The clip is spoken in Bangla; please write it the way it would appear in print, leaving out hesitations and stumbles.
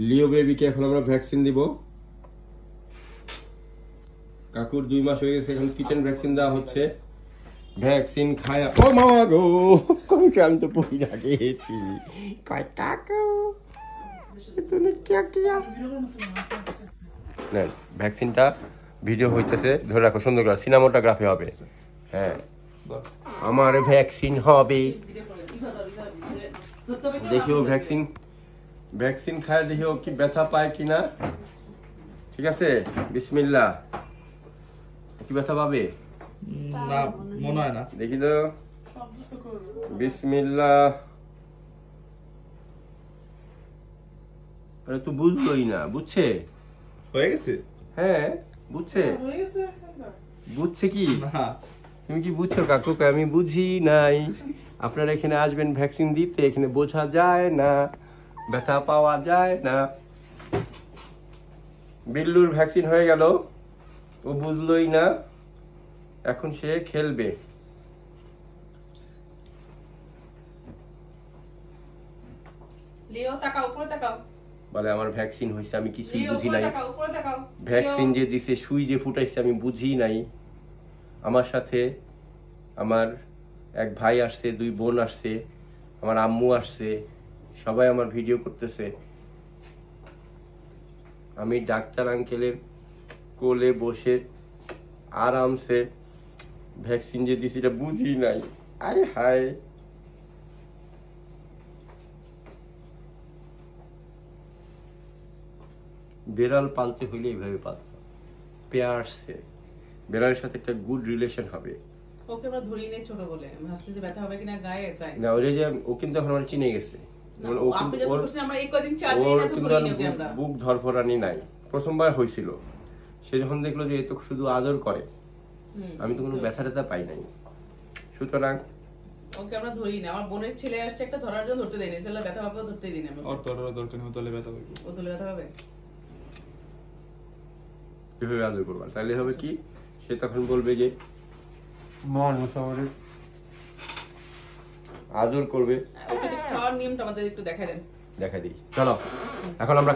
লিও বেবিকে এখন আমরা ভ্যাকসিন দিব। কাকুর 2 মাস হয়ে গেছে, এখন কিটেন ভ্যাকসিন দেওয়া হচ্ছে। ভ্যাকসিন খায়া ও মামা গো, আমি তো পুরি লাগিয়েছি। কয় কাকু তুমি না, ভ্যাকসিনটা ভিডিও হইতেছে, ধরে রাখো সুন্দর করে, সিনেমাটোগ্রাফি হবে। হ্যাঁ, আমার ভ্যাকসিন হবে। দেখিও ভ্যাকসিন খায়, দেখিও কি ব্যথা পায় কিনা। ঠিক আছে, বিসমিল্লাহ। কি ব্যথা পাবে না মনে হয় না, দেখি তো। বিসমিল্লাহ। আরে তো বুঝলোই না, বুঝছে? হয়ে গেছে। হ্যাঁ বুঝছে। বুঝছে কি? তুমি কি বুঝছো কাকু? আমি বুঝি নাই। আপনারা এখানে আসবেন ভ্যাকসিন দিতে, এখানে বোঝা যায় না, ব্যথা পাওয়া যায় না। বিল্লুর ভ্যাকসিন হয়ে গেল, ও বুঝলোই না, এখন সে খেলবে। বলে আমার ভ্যাকসিন হয়েছে, আমি কিছুই বুঝি নাই। ভ্যাকসিন যে দিছে, সুই যে ফুটাইছে, আমি বুঝি নাই। আমার সাথে আমার এক ভাই আসছে, 2 বোন আসছে, আমার আম্মু আসছে, সবাই আমার ভিডিও করতেছে। আমি ডাক্তার আঙ্কেলের কোলে বসে আরামসে ভ্যাকসিন যে দিছি এটা বুঝি নাই। আয় হায়, বেড়াল পালতে হইলে এইভাবে পালতে হবে। পেয়ারসে বেড়ালের সাথে একটা গুড রিলেশন হবে। ওকে আমরা ধরি নেই ছোট বলে, আমি ভাবছি যে ব্যথা হবে কিনা গায়ে, তাই না। ওই যে ও কিন্তু এখন আমার চিনে গেছে, বুক ধরফরানি নাই। প্রথমবার হয়েছিল, সে যখন দেখলো যে এ তো শুধু আদর করে, আমি তো কোনো ব্যথা ট্যাথা পাই নাই। সুতরাং ওকে আমরা ধরি না। আমার বোনের ছেলে আসছে একটা, ধরার জন্য ধরতে দেয়নি, ছেলে ব্যথা পাবে ধরতেই দিই না। ওর ধরার দরকার নেই, তোলে ব্যথা পাবে। ও তোলে ব্যথা পাবে, কিভাবে আদর করবা? তাহলে হবে কি, সে তখন বলবে যে মানুষ আমাদের আদর করবে। ওকে খাওয়ার নিয়মটা আমাদের একটু দেখাই দেন। দেখাই দিই, চলো এখন আমরা